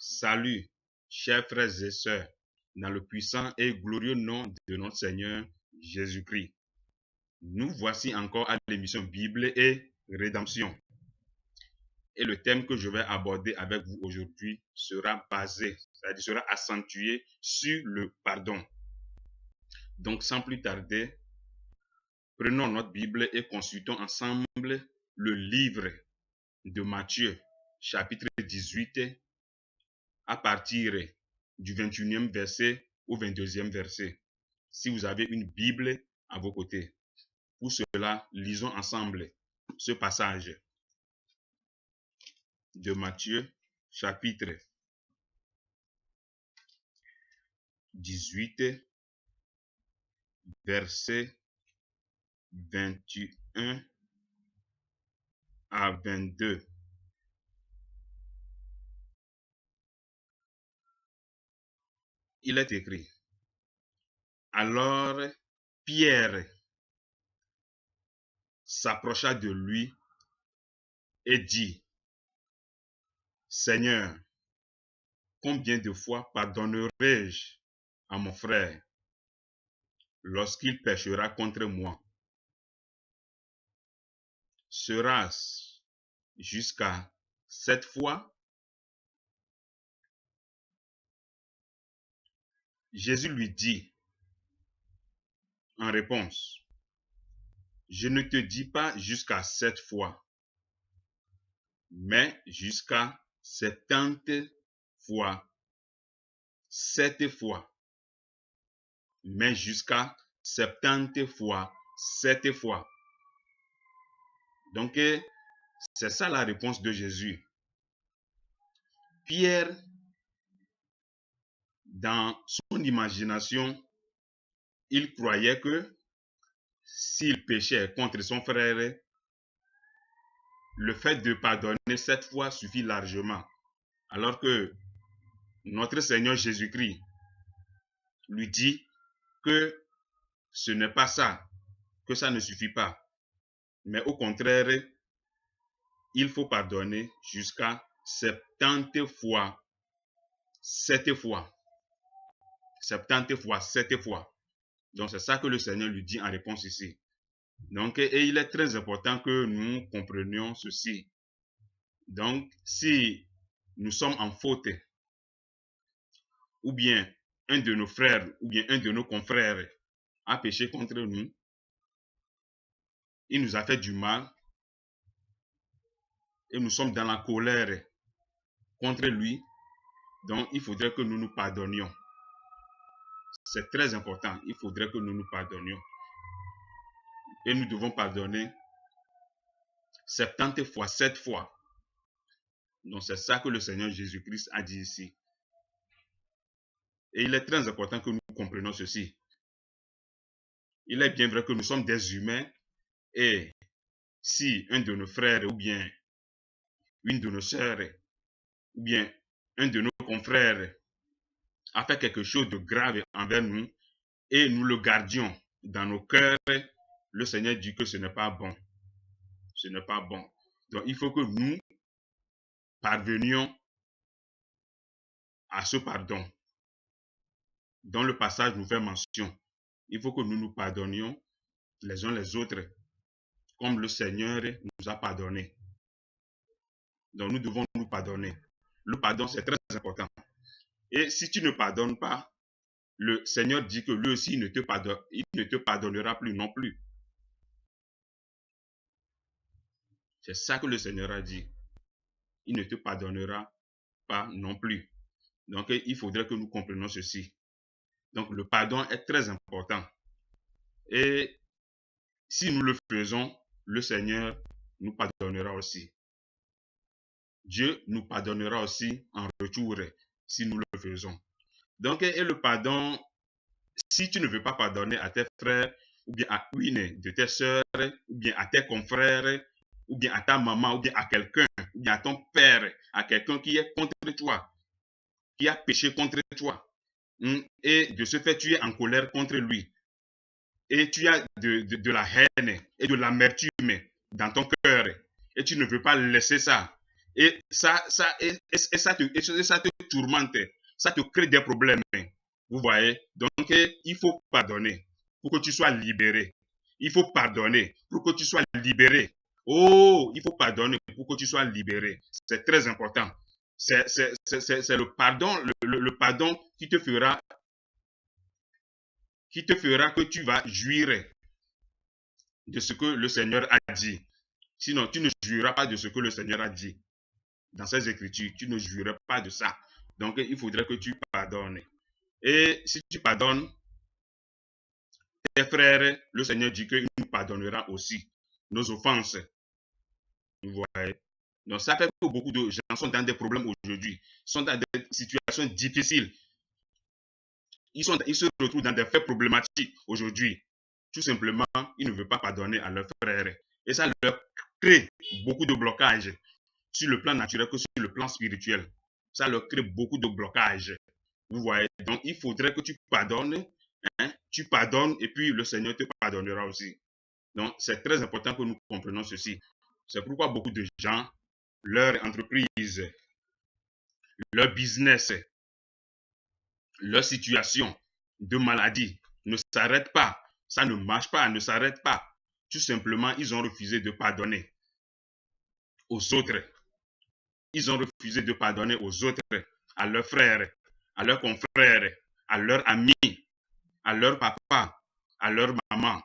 Salut, chers frères et sœurs, dans le puissant et glorieux nom de notre Seigneur Jésus-Christ. Nous voici encore à l'émission Bible et Rédemption. Et le thème que je vais aborder avec vous aujourd'hui sera basé, c'est-à-dire sera accentué sur le pardon. Donc, sans plus tarder, prenons notre Bible et consultons ensemble le livre de Matthieu, chapitre 18, à partir du 21e verset au 22e verset. Si vous avez une Bible à vos côtés. Pour cela, lisons ensemble ce passage de Matthieu, chapitre 18, verset 21 à 22. Il est écrit: Alors Pierre s'approcha de lui et dit: Seigneur, combien de fois pardonnerai-je à mon frère lorsqu'il péchera contre moi? Sera-ce jusqu'à 7 fois? Jésus lui dit en réponse: Je ne te dis pas jusqu'à 7 fois, mais jusqu'à 70 fois. 7 fois, mais jusqu'à 70 fois, 7 fois. Donc, c'est ça la réponse de Jésus. Pierre, dans son imagination, il croyait que s'il péchait contre son frère, le fait de pardonner 7 fois suffit largement. Alors que notre Seigneur Jésus-Christ lui dit que ce n'est pas ça, que ça ne suffit pas. Mais au contraire, il faut pardonner jusqu'à 70 fois, 7 fois. 70 fois, 7 fois. Donc c'est ça que le Seigneur lui dit en réponse ici. Donc, et il est très important que nous comprenions ceci. Donc, si nous sommes en faute, ou bien un de nos frères, ou bien un de nos confrères a péché contre nous, il nous a fait du mal, et nous sommes dans la colère contre lui, donc il faudrait que nous nous pardonnions. C'est très important, il faudrait que nous nous pardonnions. Et nous devons pardonner 70 fois, 7 fois. Donc c'est ça que le Seigneur Jésus-Christ a dit ici. Et il est très important que nous comprenions ceci. Il est bien vrai que nous sommes des humains, et si un de nos frères ou bien une de nos sœurs ou bien un de nos confrères a fait quelque chose de grave envers nous et nous le gardions dans nos cœurs, le Seigneur dit que ce n'est pas bon. Ce n'est pas bon. Donc il faut que nous parvenions à ce pardon dont le passage nous fait mention. Il faut que nous nous pardonnions les uns les autres comme le Seigneur nous a pardonné. Donc nous devons nous pardonner. Le pardon, c'est très important. Et si tu ne pardonnes pas, le Seigneur dit que lui aussi il ne te pardonnera plus non plus. C'est ça que le Seigneur a dit. Il ne te pardonnera pas non plus. Donc il faudrait que nous comprenions ceci. Donc le pardon est très important. Et si nous le faisons, le Seigneur nous pardonnera aussi. Dieu nous pardonnera aussi en retour si nous le faisons. Donc, et le pardon, si tu ne veux pas pardonner à tes frères, ou bien à une de tes sœurs, ou bien à tes confrères, ou bien à ta maman, ou bien à quelqu'un, ou bien à ton père, à quelqu'un qui est contre toi, qui a péché contre toi, et de ce fait, tu es en colère contre lui, et tu as de la haine et de l'amertume dans ton cœur, et tu ne veux pas laisser ça, Et ça te tourmente, ça te crée des problèmes. Vous voyez? Donc, il faut pardonner pour que tu sois libéré. Il faut pardonner pour que tu sois libéré. Oh, il faut pardonner pour que tu sois libéré. C'est très important. C'est le pardon, le pardon qui te fera que tu vas jouir de ce que le Seigneur a dit. Sinon, tu ne jouiras pas de ce que le Seigneur a dit. Dans ses écritures, tu ne jouiras pas de ça. Donc, il faudrait que tu pardonnes. Et si tu pardonnes tes frères, le Seigneur dit qu'il nous pardonnera aussi nos offenses. Vous voyez? Donc, ça fait que beaucoup de gens sont dans des problèmes aujourd'hui, sont dans des situations difficiles. Ils se retrouvent dans des faits problématiques aujourd'hui. Tout simplement, ils ne veulent pas pardonner à leurs frères. Et ça leur crée beaucoup de blocages sur le plan naturel que sur le plan spirituel. Ça leur crée beaucoup de blocages. Vous voyez? Donc, il faudrait que tu pardonnes. Hein? Tu pardonnes et puis le Seigneur te pardonnera aussi. Donc, c'est très important que nous comprenions ceci. C'est pourquoi beaucoup de gens, leur entreprise, leur business, leur situation de maladie ne s'arrête pas. Ça ne marche pas, ne s'arrête pas. Tout simplement, ils ont refusé de pardonner aux autres. Ils ont refusé de pardonner aux autres, à leurs frères, à leurs confrères, à leurs amis, à leur papa, à leur maman,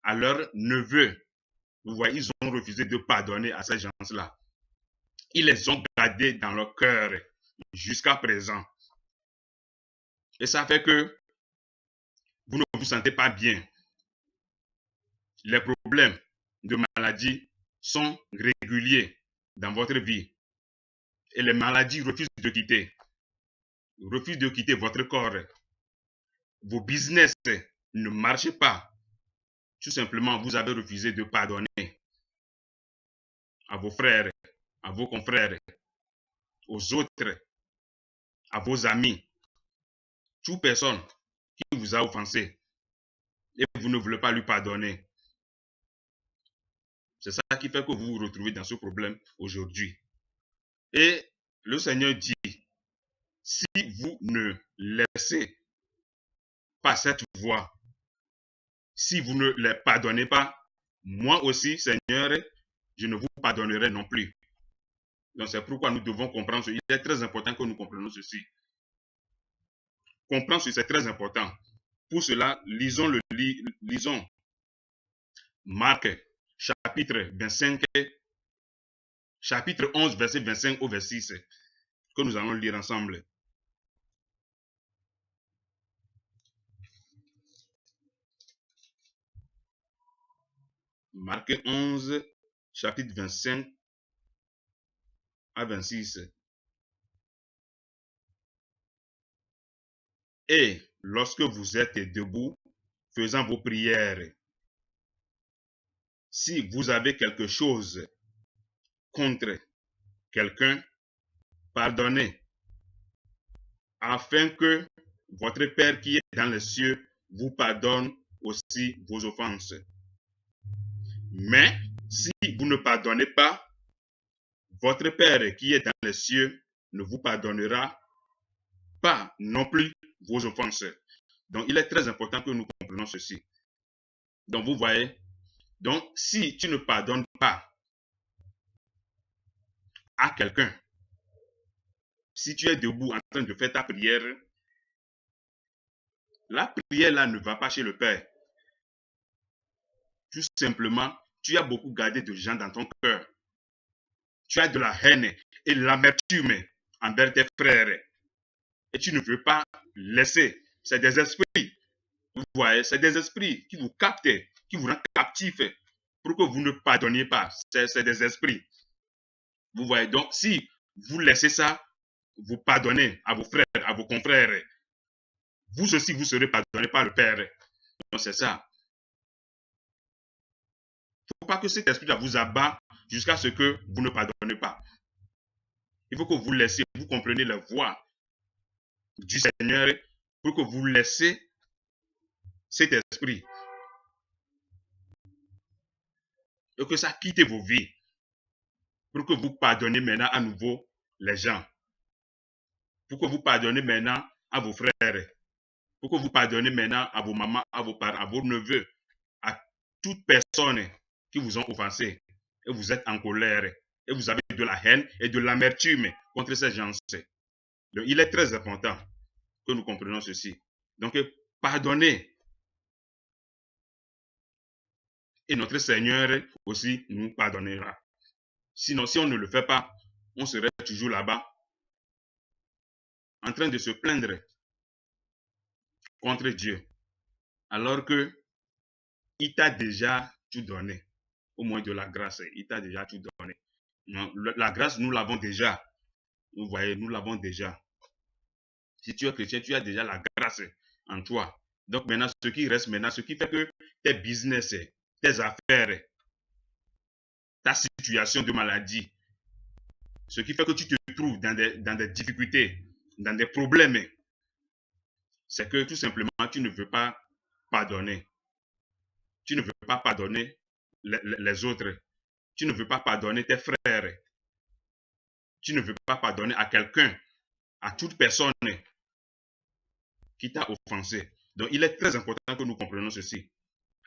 à leurs neveux. Vous voyez, ils ont refusé de pardonner à ces gens-là. Ils les ont gardés dans leur cœur jusqu'à présent. Et ça fait que vous ne vous sentez pas bien. Les problèmes de maladie sont réguliers dans votre vie. Et les maladies refusent de quitter votre corps. Vos business ne marchent pas. Tout simplement, vous avez refusé de pardonner à vos frères, à vos confrères, aux autres, à vos amis, toute personne qui vous a offensé et vous ne voulez pas lui pardonner. C'est ça qui fait que vous vous retrouvez dans ce problème aujourd'hui. Et le Seigneur dit, si vous ne laissez pas cette voie, si vous ne les pardonnez pas, moi aussi, Seigneur, je ne vous pardonnerai non plus. Donc c'est pourquoi nous devons comprendre ceci. Il est très important que nous comprenions ceci. Comprendre ceci, c'est très important. Pour cela, lisons Marc, chapitre 25, chapitre 11, verset 25 au verset 6, que nous allons lire ensemble. Marc 11, chapitre 25 à 26. Et lorsque vous êtes debout, faisant vos prières, si vous avez quelque chose contre quelqu'un, pardonnez, afin que votre Père qui est dans les cieux vous pardonne aussi vos offenses. Mais si vous ne pardonnez pas, votre Père qui est dans les cieux ne vous pardonnera pas non plus vos offenses. Donc, il est très important que nous comprenions ceci. Donc, vous voyez, donc, si tu ne pardonnes pas à quelqu'un, si tu es debout en train de faire ta prière, la prière là ne va pas chez le Père. Tout simplement, tu as beaucoup gardé de gens dans ton cœur. Tu as de la haine et de l'amertume envers tes frères. Et tu ne veux pas laisser. C'est des esprits. Vous voyez, c'est des esprits qui vous captent, qui vous rendent captifs pour que vous ne pardonniez pas. C'est des esprits. Vous voyez, donc si vous laissez ça, vous pardonnez à vos frères, à vos confrères, vous aussi, vous serez pardonné par le Père. Donc c'est ça. Il ne faut pas que cet esprit-là vous abat jusqu'à ce que vous ne pardonnez pas. Il faut que vous laissiez, vous compreniez la voix du Seigneur pour que vous laissiez cet esprit et que ça quitte vos vies. pour que vous pardonnez maintenant à nouveau les gens, pour que vous pardonnez maintenant à vos frères, pour que vous pardonnez maintenant à vos mamans, à vos parents, à vos neveux, à toute personne qui vous ont offensé, et vous êtes en colère, et vous avez de la haine et de l'amertume contre ces gens. Donc, il est très important que nous comprenions ceci. Donc, pardonnez. Et notre Seigneur aussi nous pardonnera. Sinon, si on ne le fait pas, on serait toujours là-bas, en train de se plaindre contre Dieu, alors que il t'a déjà tout donné, au moins de la grâce, il t'a déjà tout donné. Non, la grâce, nous l'avons déjà. Vous voyez, nous l'avons déjà. Si tu es chrétien, tu as déjà la grâce en toi. Donc maintenant, ce qui reste maintenant, ce qui fait que tes business, tes affaires, ta situation de maladie, ce qui fait que tu te trouves dans des difficultés, dans des problèmes, c'est que tout simplement, tu ne veux pas pardonner. Tu ne veux pas pardonner les autres. Tu ne veux pas pardonner tes frères. Tu ne veux pas pardonner à quelqu'un, à toute personne qui t'a offensé. Donc, il est très important que nous comprenions ceci.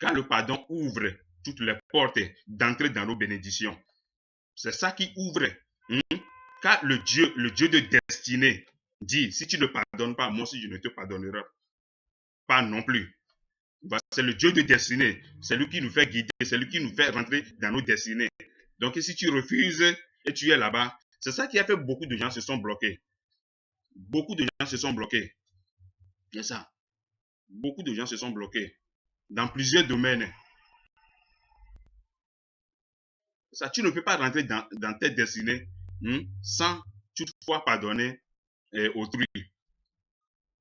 Car le pardon ouvre toutes les portes d'entrer dans nos bénédictions. C'est ça qui ouvre. Car le Dieu de destinée dit, si tu ne pardonnes pas, moi aussi je ne te pardonnerai pas non plus. C'est le Dieu de destinée. C'est lui qui nous fait guider, c'est lui qui nous fait rentrer dans nos destinées. Donc si tu refuses et tu es là-bas, c'est ça qui a fait beaucoup de gens se sont bloqués. Beaucoup de gens se sont bloqués. C'est ça. Beaucoup de gens se sont bloqués dans plusieurs domaines. Ça, tu ne peux pas rentrer dans tes destinées sans toutefois pardonner autrui.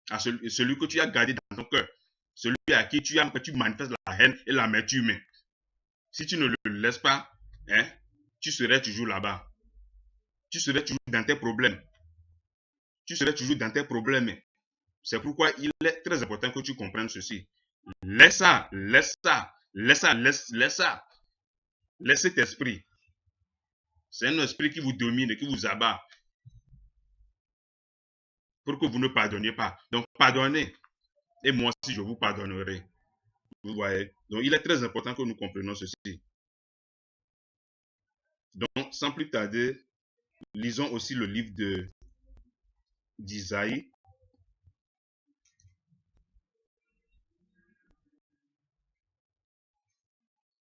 À celui que tu as gardé dans ton cœur. Celui à qui tu manifestes la haine et l'amertume. Si tu ne le laisses pas, tu serais toujours là-bas. Tu serais toujours dans tes problèmes. Tu serais toujours dans tes problèmes. C'est pourquoi il est très important que tu comprennes ceci. Laisse ça, laisse ça, laisse ça, laisse ça. Laisse cet esprit. C'est un esprit qui vous domine, qui vous abat. Pour que vous ne pardonniez pas. Donc, pardonnez. Et moi aussi, je vous pardonnerai. Vous voyez. Donc, il est très important que nous comprenions ceci. Donc, sans plus tarder, lisons aussi le livre d'Isaïe.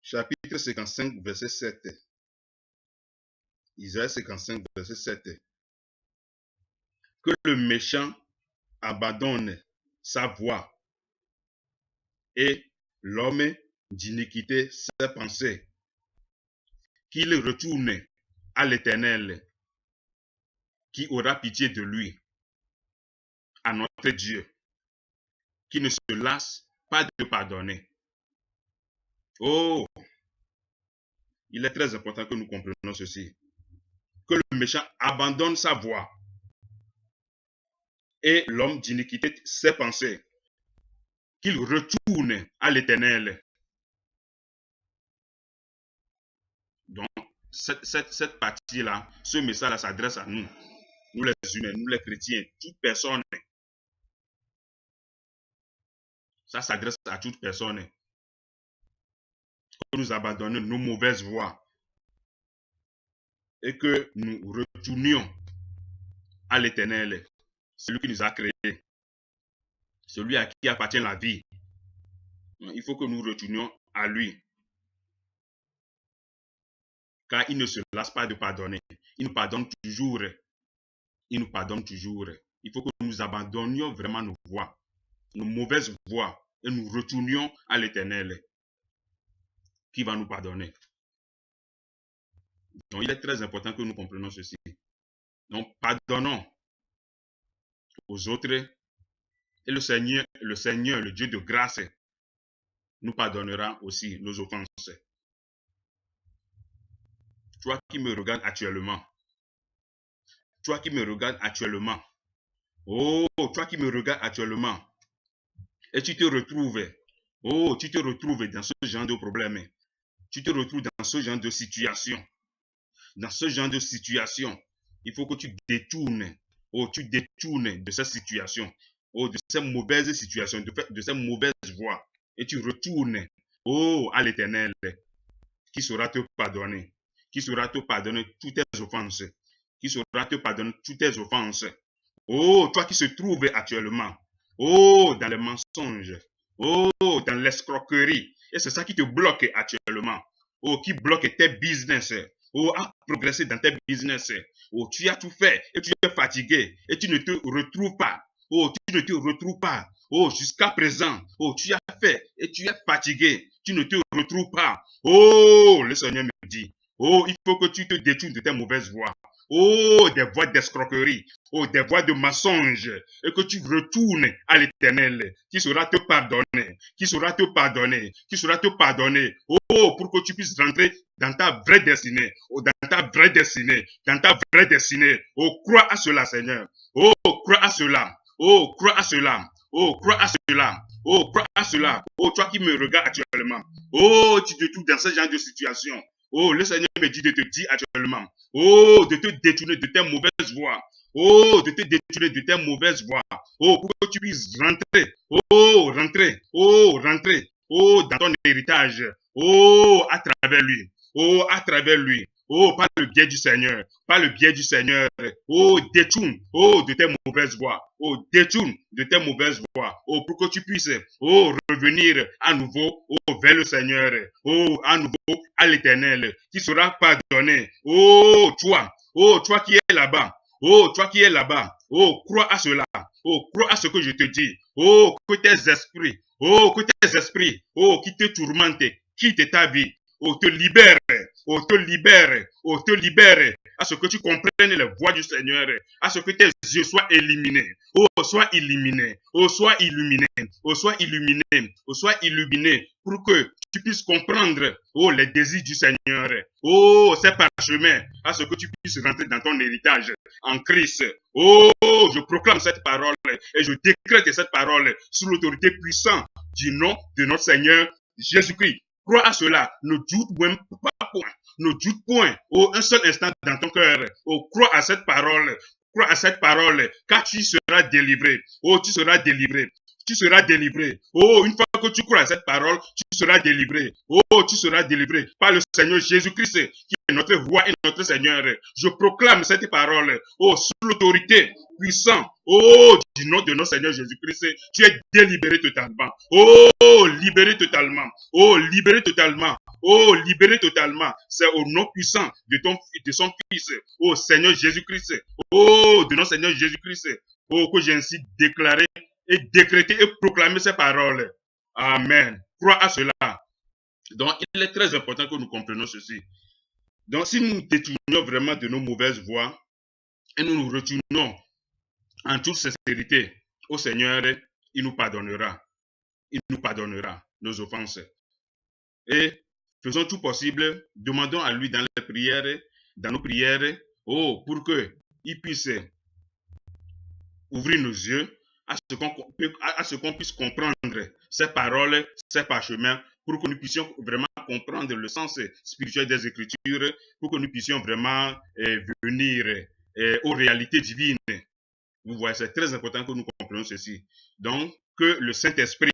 Chapitre 55, verset 7. Isaïe 55, verset 7. Que le méchant abandonne sa voie et l'homme d'iniquité ses pensées, qu'il retourne à l'Éternel, qui aura pitié de lui, à notre Dieu, qui ne se lasse pas de pardonner. Oh, il est très important que nous comprenions ceci. Que le méchant abandonne sa voie et l'homme d'iniquité ses pensées, qu'il retourne à l'Éternel. Donc, cette partie-là, ce message-là s'adresse à nous, nous les humains, nous les chrétiens, toute personne. Ça s'adresse à toute personne. Que nous abandonnions nos mauvaises voies et que nous retournions à l'Éternel, celui qui nous a créés, celui à qui appartient la vie. Il faut que nous retournions à lui. Car il ne se lasse pas de pardonner. Il nous pardonne toujours. Il nous pardonne toujours. Il faut que nous abandonnions vraiment nos voies, nos mauvaises voies, et nous retournions à l'Éternel, qui va nous pardonner. Donc, il est très important que nous comprenions ceci. Donc, pardonnons aux autres, et le Seigneur, le Dieu de grâce, nous pardonnera aussi nos offenses. Toi qui me regardes actuellement, toi qui me regardes actuellement, oh, toi qui me regardes actuellement, et tu te retrouves, oh, tu te retrouves dans ce genre de problème, tu te retrouves dans ce genre de situation, dans ce genre de situation, il faut que tu détournes, tu détournes de cette situation, de ces mauvaises situations, de ces mauvaises voies, et tu retournes, à l'Éternel, qui saura te pardonner, qui saura te pardonner toutes tes offenses, qui saura te pardonner toutes tes offenses. Toi qui se trouves actuellement, dans les mensonges, dans l'escroquerie, et c'est ça qui te bloque actuellement, qui bloque tes business, à progresser dans tes business, tu as tout fait, et tu es fatigué, et tu ne te retrouves pas, tu ne te retrouves pas, jusqu'à présent, tu as fait, et tu es fatigué, tu ne te retrouves pas, le Seigneur me dit, il faut que tu te détournes de tes mauvaises voies, des voies d'escroquerie, des voies de mensonges, et que tu retournes à l'Éternel, qui saura te pardonner, qui saura te pardonner, qui saura te pardonner, pour que tu puisses rentrer dans ta vraie destinée, dans ta vraie destinée, dans ta vraie destinée. Crois à cela, Seigneur. Crois à cela. Crois à cela. Crois à cela. Crois à cela. Toi qui me regardes actuellement. Tu te trouves dans ce genre de situation. Le Seigneur me dit de te dire actuellement, de te détourner de tes mauvaises voies, de te détourner de tes mauvaises voies, pour que tu puisses rentrer, rentrer, dans ton héritage, à travers lui, à travers lui, par le biais du Seigneur, par le biais du Seigneur, détourne, de tes mauvaises voies, détourne de tes mauvaises voies, pour que tu puisses, revenir à nouveau, vers le Seigneur, à nouveau à l'Éternel, qui sera pardonné, toi qui es là-bas, toi qui es là-bas, crois à cela, crois à ce que je te dis, que tes esprits, qui te tourmentent, quitte ta vie, te libère, te libère, à ce que tu comprennes les voies du Seigneur, à ce que tes yeux soient éliminés, sois illuminé, sois illuminé, sois illuminé, sois illuminé, pour que tu puisses comprendre, les désirs du Seigneur, ces parchemins, à ce que tu puisses rentrer dans ton héritage en Christ. Je proclame cette parole et je décrète cette parole sous l'autorité puissante du nom de notre Seigneur Jésus-Christ. Crois à cela, ne doute même pas point, ne doute point, un seul instant dans ton cœur, crois à cette parole, car tu seras délivré, tu seras délivré, tu seras délivré, une fois que tu crois à cette parole, tu seras délivré, tu seras délivré par le Seigneur Jésus-Christ, qui est notre roi et notre Seigneur. Je proclame cette parole, sous l'autorité puissante, du nom de notre Seigneur Jésus-Christ, tu es délibéré totalement, libéré totalement, libéré totalement, libéré totalement. C'est au nom puissant de son Fils, Seigneur Jésus-Christ, de notre Seigneur Jésus-Christ, que j'ai ainsi déclaré et décrété et proclamé ces paroles. Amen. Crois à cela. Donc, il est très important que nous comprenions ceci. Donc, si nous détournons vraiment de nos mauvaises voies et nous nous retournons en toute sincérité au Seigneur, il nous pardonnera. Il nous pardonnera nos offenses. Et faisons tout possible, demandons à lui dans les prières, dans nos prières, pour qu'il puisse ouvrir nos yeux à ce qu'on puisse comprendre ces paroles, ces parchemins, pour que nous puissions vraiment comprendre le sens spirituel des Écritures, pour que nous puissions vraiment venir aux réalités divines. Vous voyez, c'est très important que nous comprenions ceci. Donc, que le Saint-Esprit,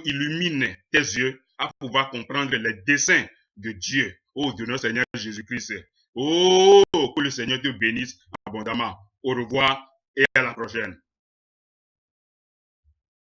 illumine tes yeux à pouvoir comprendre les desseins de Dieu, de notre Seigneur Jésus-Christ. Que le Seigneur te bénisse abondamment. Au revoir et à la prochaine.